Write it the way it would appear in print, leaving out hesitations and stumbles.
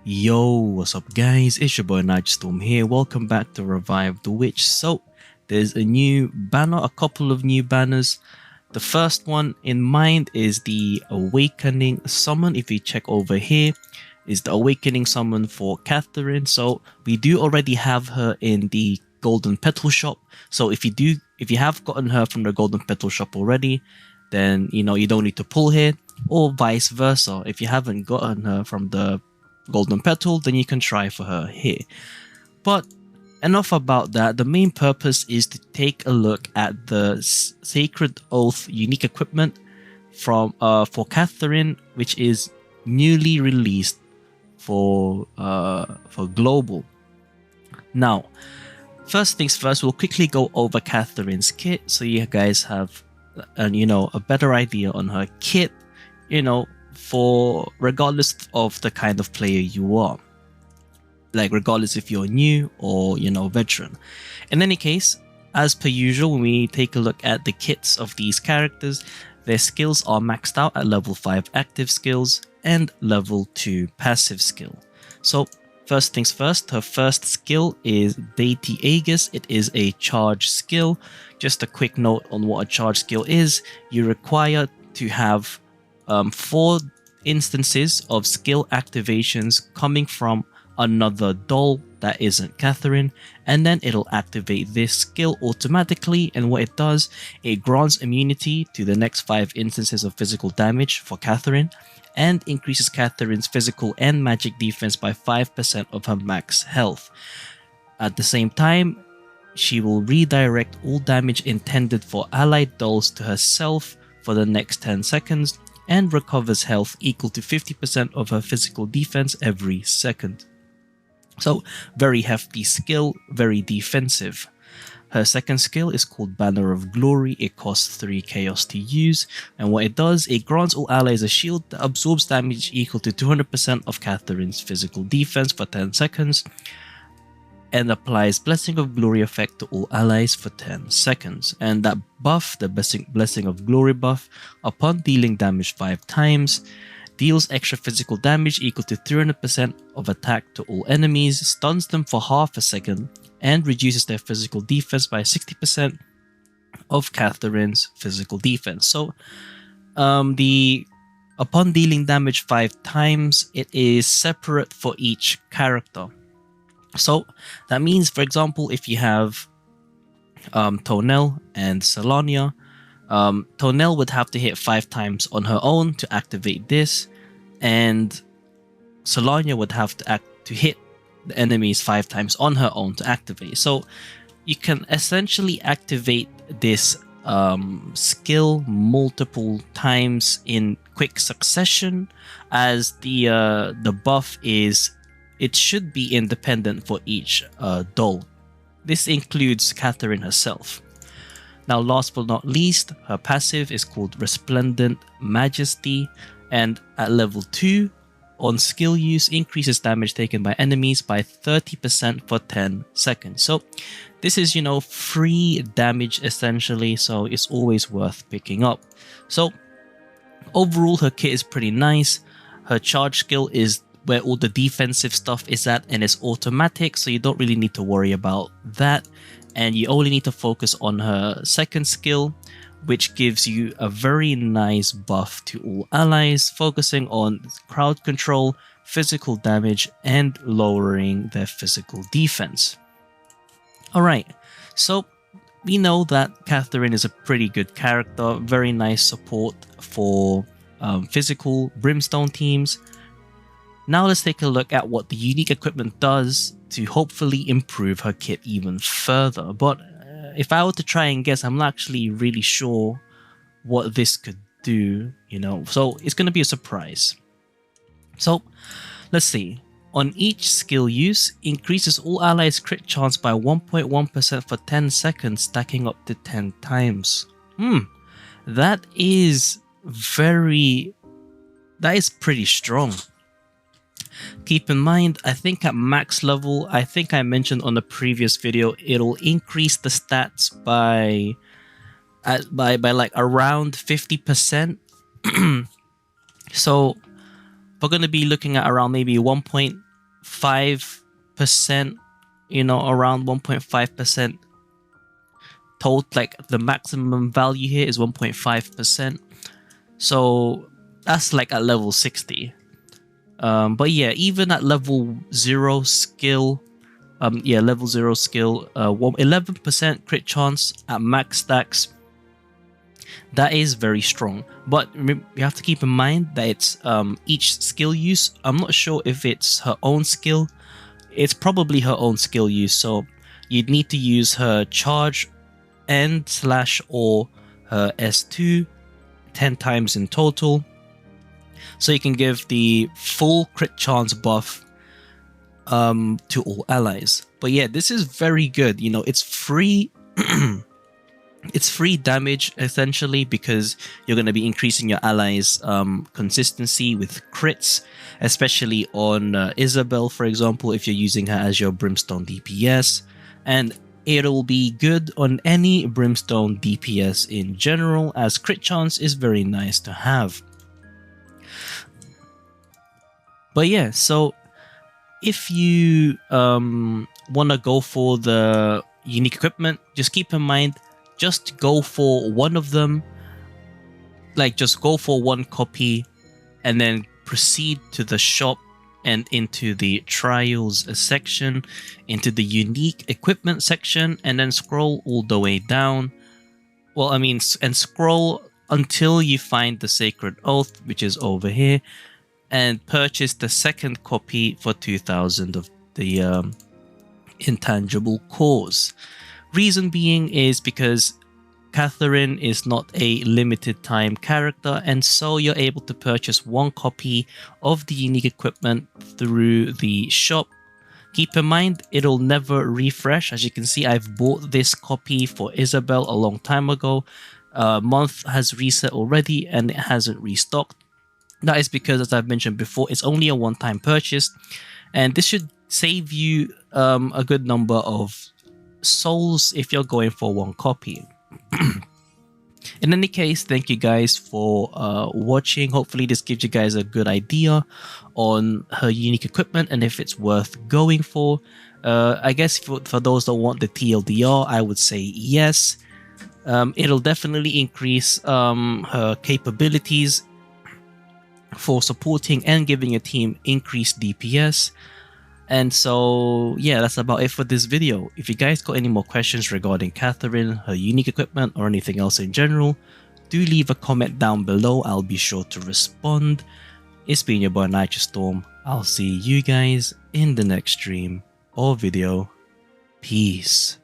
Yo, what's up guys, it's your boy Nitrostorm here. Welcome back to Revive the Witch. So there's a new banner, a couple of new banners. The first one in mind is the Awakening Summon. If you check over here, is the Awakening Summon for Catherine. So we do already have her in the Golden Petal shop. So if you have gotten her from the Golden Petal shop already, then you don't need to pull here, or vice versa. If you haven't gotten her from the Golden Petal, then you can try for her here. But enough about that. The main purpose is to take a look at the Sacred Oath unique equipment from for Catherine, which is newly released for global. Now, first things first, we'll quickly go over Catherine's kit so you guys have a better idea on her kit, for regardless of the kind of player you are, like regardless if you're new or veteran. In any case, as per usual, when we take a look at the kits of these characters, their skills are maxed out at level 5 active skills and level 2 passive skill. So first things first, her first skill is Deity Aegis. It is a charge skill. Just a quick note on what a charge skill is. You require to have 4 instances of skill activations coming from another doll that isn't Catherine, and then it'll activate this skill automatically. And what it does, it grants immunity to the next 5 instances of physical damage for Catherine, and increases Catherine's physical and magic defense by 5% of her max health. At the same time, she will redirect all damage intended for allied dolls to herself for the next 10 seconds, and recovers health equal to 50% of her physical defense every second. So very hefty skill, very defensive. Her second skill is called Banner of Glory. It costs 3 chaos to use, and what it does, it grants all allies a shield that absorbs damage equal to 200% of Catherine's physical defense for 10 seconds, and applies Blessing of Glory effect to all allies for 10 seconds. And that buff, the Blessing of Glory buff, upon dealing damage 5 times, deals extra physical damage equal to 300% of attack to all enemies, stuns them for half a second, and reduces their physical defense by 60% of Catherine's physical defense. So upon dealing damage 5 times, it is separate for each character. So that means, for example, if you have Tonel and Solania, Tonel would have to hit 5 times on her own to activate this, and Solania would have to hit the enemies 5 times on her own to activate. So you can essentially activate this skill multiple times in quick succession, as the buff is, it should be independent for each doll. This includes Catherine herself. Now, last but not least, her passive is called Resplendent Majesty, and at level 2, on skill use, increases damage taken by enemies by 30% for 10 seconds. So this is, free damage essentially, so it's always worth picking up. So overall, her kit is pretty nice. Her charge skill is where all the defensive stuff is at, and it's automatic, so you don't really need to worry about that. And you only need to focus on her second skill, which gives you a very nice buff to all allies, focusing on crowd control, physical damage, and lowering their physical defense. Alright, so we know that Catherine is a pretty good character, very nice support for physical Brimstone teams. Now let's take a look at what the unique equipment does to hopefully improve her kit even further. But if I were to try and guess, I'm not actually really sure what this could do, so it's going to be a surprise. So let's see. On each skill use, increases all allies crit chance by 1.1% for 10 seconds, stacking up to 10 times. That is pretty strong. Keep in mind, I think at max level, I think I mentioned on the previous video, it'll increase the stats by like around 50%. So we're going to be looking at around maybe 1.2 1.5%, you know, around 1.5% total. Like the maximum value here is 1.5%. So that's like at level 60. But yeah, even at level 0 skill, level 0 skill, 11% crit chance at max stacks. That is very strong, but you have to keep in mind that it's each skill use. I'm not sure if it's her own skill. It's probably her own skill use, so you'd need to use her charge and / or her S2 10 times in total, so you can give the full crit chance buff to all allies. But yeah, this is very good. You know, it's free. It's free damage essentially, because you're going to be increasing your allies' consistency with crits, especially on Isabel, for example, if you're using her as your Brimstone DPS. And it'll be good on any Brimstone DPS in general, as crit chance is very nice to have. But yeah, so if you want to go for the unique equipment, just keep in mind, just go for one of them. Like, just go for one copy and then proceed to the shop and into the trials section, into the unique equipment section, and then scroll all the way down. Well, I mean, and scroll until you find the Sacred Oath, which is over here, and purchase the second copy for 2,000 of the Intangible Cores. Reason being is because Catherine is not a limited time character, and so you're able to purchase one copy of the unique equipment through the shop. Keep in mind, it'll never refresh. As you can see, I've bought this copy for Isabel a long time ago. A month has reset already and it hasn't restocked. That is because, as I've mentioned before, it's only a one-time purchase, and this should save you a good number of souls if you're going for one copy. In any case, thank you guys for watching. Hopefully this gives you guys a good idea on her unique equipment and if it's worth going for. I guess for those that want the TLDR, I would say yes. It'll definitely increase her capabilities for supporting and giving a team increased DPS. And so yeah, that's about it for this video. If you guys got any more questions regarding Catherine, her unique equipment, or anything else in general, do leave a comment down below. I'll be sure to respond. It's been your boy Nitrostorm. I'll see you guys in the next stream or video. Peace.